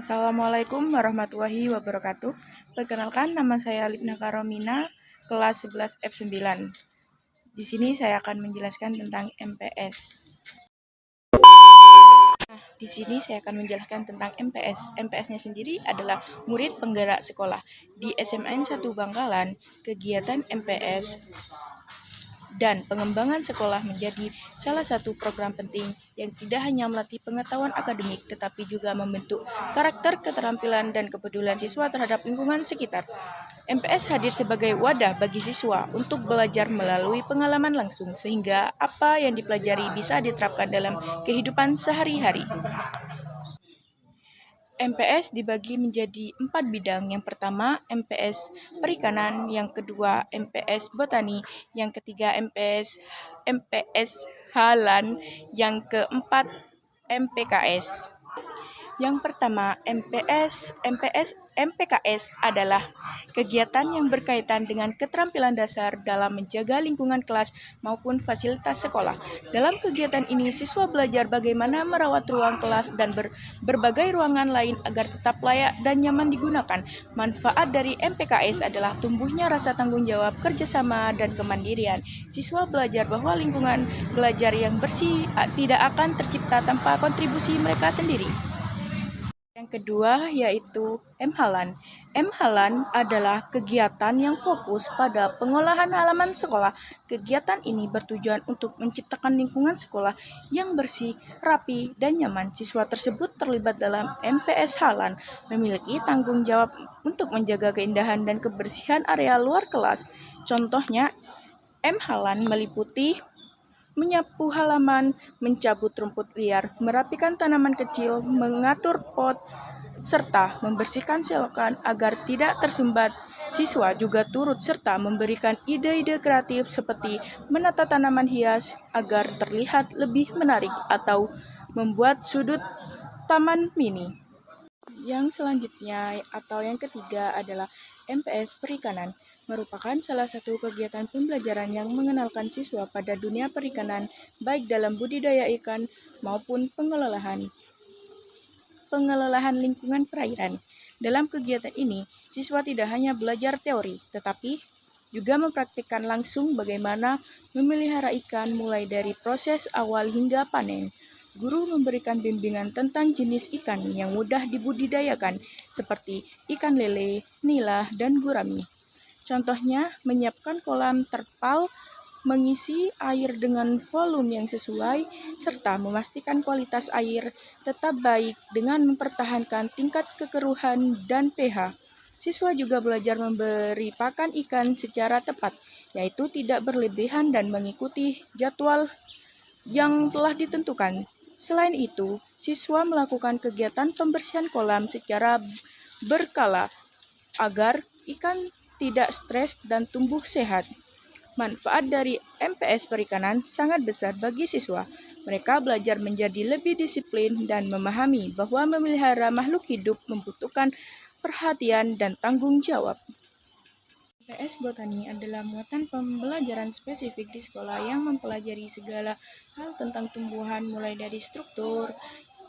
Assalamualaikum warahmatullahi wabarakatuh. Perkenalkan, nama saya Lipna Karomina, kelas 11 F9. Di sini saya akan menjelaskan tentang MPS. Di sini saya akan menjelaskan tentang MPS. MPS-nya sendiri adalah murid penggerak sekolah. Di SMN 1 Bangkalan, kegiatan MPS dan pengembangan sekolah menjadi salah satu program penting yang tidak hanya melatih pengetahuan akademik, tetapi juga membentuk karakter, keterampilan, dan kepedulian siswa terhadap lingkungan sekitar. MPS hadir sebagai wadah bagi siswa untuk belajar melalui pengalaman langsung, sehingga apa yang dipelajari bisa diterapkan dalam kehidupan sehari-hari. MPS dibagi menjadi 4 bidang. Yang pertama, MPS Perikanan, yang kedua, MPS Botani, yang ketiga, MPS Halan, yang keempat, MPKS. Yang pertama, MPKS adalah kegiatan yang berkaitan dengan keterampilan dasar dalam menjaga lingkungan kelas maupun fasilitas sekolah. Dalam kegiatan ini, siswa belajar bagaimana merawat ruang kelas dan berbagai ruangan lain agar tetap layak dan nyaman digunakan. Manfaat dari MPKS adalah tumbuhnya rasa tanggung jawab, kerjasama, dan kemandirian. Siswa belajar bahwa lingkungan belajar yang bersih tidak akan tercipta tanpa kontribusi mereka sendiri. Yang kedua yaitu M-Halan. M-Halan adalah kegiatan yang fokus pada pengolahan halaman sekolah. Kegiatan ini bertujuan untuk menciptakan lingkungan sekolah yang bersih, rapi, dan nyaman. Siswa tersebut terlibat dalam MPS Halan, memiliki tanggung jawab untuk menjaga keindahan dan kebersihan area luar kelas. Contohnya, M-Halan meliputi menyapu halaman, mencabut rumput liar, merapikan tanaman kecil, mengatur pot, serta membersihkan selokan agar tidak tersumbat. Siswa juga turut serta memberikan ide-ide kreatif seperti menata tanaman hias agar terlihat lebih menarik atau membuat sudut taman mini. Yang selanjutnya atau yang ketiga adalah MPS Perikanan, merupakan salah satu kegiatan pembelajaran yang mengenalkan siswa pada dunia perikanan, baik dalam budidaya ikan maupun pengelolaan lingkungan perairan. Dalam kegiatan ini, siswa tidak hanya belajar teori, tetapi juga mempraktikkan langsung bagaimana memelihara ikan mulai dari proses awal hingga panen. Guru memberikan bimbingan tentang jenis ikan yang mudah dibudidayakan, seperti ikan lele, nila, dan gurami. Contohnya, menyiapkan kolam terpal, mengisi air dengan volume yang sesuai, serta memastikan kualitas air tetap baik dengan mempertahankan tingkat kekeruhan dan pH. Siswa juga belajar memberi pakan ikan secara tepat, yaitu tidak berlebihan dan mengikuti jadwal yang telah ditentukan. Selain itu, siswa melakukan kegiatan pembersihan kolam secara berkala agar ikan tidak stres dan tumbuh sehat. Manfaat dari MPS Perikanan sangat besar bagi siswa. Mereka belajar menjadi lebih disiplin dan memahami bahwa memelihara makhluk hidup membutuhkan perhatian dan tanggung jawab. MPS Botani adalah muatan pembelajaran spesifik di sekolah yang mempelajari segala hal tentang tumbuhan mulai dari struktur,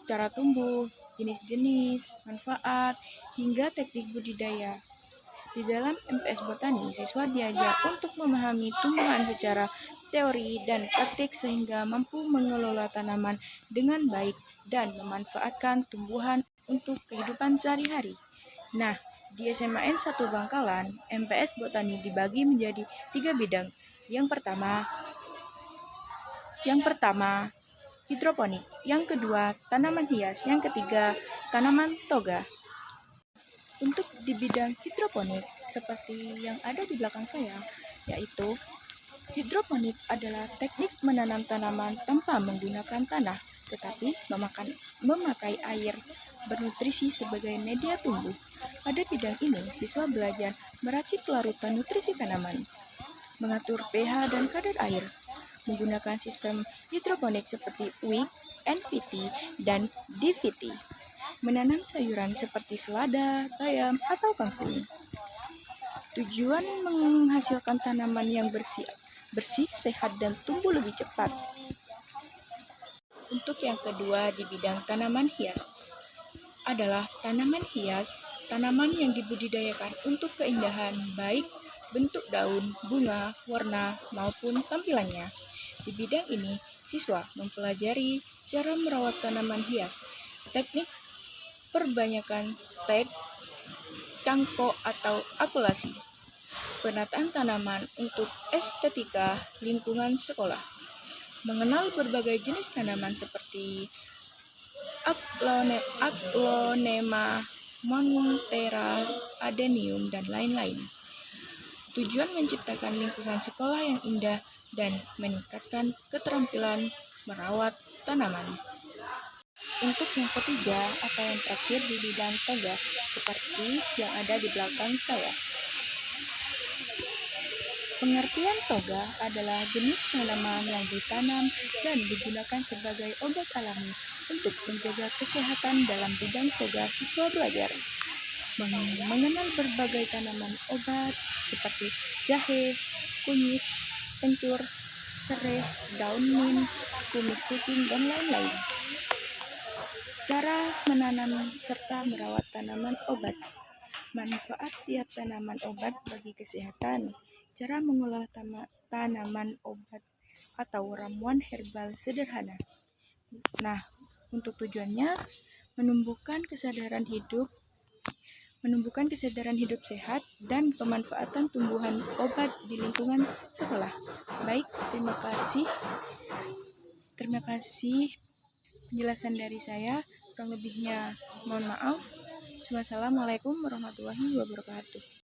cara tumbuh, jenis-jenis, manfaat, hingga teknik budidaya. Di dalam MPS Botani, siswa diajak untuk memahami tumbuhan secara teori dan praktik sehingga mampu mengelola tanaman dengan baik dan memanfaatkan tumbuhan untuk kehidupan sehari-hari. Nah, di SMN 1 Bangkalan, MPS Botani dibagi menjadi 3 bidang. Yang pertama hidroponik, yang kedua tanaman hias, yang ketiga tanaman toga. Untuk di bidang hidroponik, seperti yang ada di belakang saya, yaitu hidroponik adalah teknik menanam tanaman tanpa menggunakan tanah, tetapi memakai air bernutrisi sebagai media tumbuh. Pada bidang ini, siswa belajar meracik larutan nutrisi tanaman, mengatur pH dan kadar air, menggunakan sistem hidroponik seperti UIK, NVT, dan DVT, menanam sayuran seperti selada, bayam, atau kangkung. Tujuan menghasilkan tanaman yang bersih, sehat, dan tumbuh lebih cepat. Untuk yang kedua di bidang tanaman hias, adalah tanaman hias, tanaman yang dibudidayakan untuk keindahan baik bentuk daun, bunga, warna, maupun tampilannya. Di bidang ini, siswa mempelajari cara merawat tanaman hias, teknik perbanyakan stek, cangkok atau akulasi, penataan tanaman untuk estetika lingkungan sekolah, mengenal berbagai jenis tanaman seperti Aglonema, Monstera, Adenium, dan lain-lain. Tujuan menciptakan lingkungan sekolah yang indah dan meningkatkan keterampilan merawat tanaman. Untuk yang ketiga atau yang terakhir di bidang toga, seperti yang ada di belakang saya. Pengertian toga adalah jenis tanaman yang ditanam dan digunakan sebagai obat alami untuk menjaga kesehatan. Dalam bidang toga, siswa belajar mengenal berbagai tanaman obat seperti jahe, kunyit, kencur, serai, daun mint, kumis kucing, dan lain-lain. Cara menanam serta merawat tanaman obat. Manfaat tiap tanaman obat bagi kesehatan. Cara mengolah tanaman obat atau ramuan herbal sederhana. Nah, untuk tujuannya menumbuhkan kesadaran hidup sehat dan pemanfaatan tumbuhan obat di lingkungan sekolah. Baik, terima kasih penjelasan dari saya. Kurang lebihnya mohon maaf. Wassalamualaikum warahmatullahi wabarakatuh.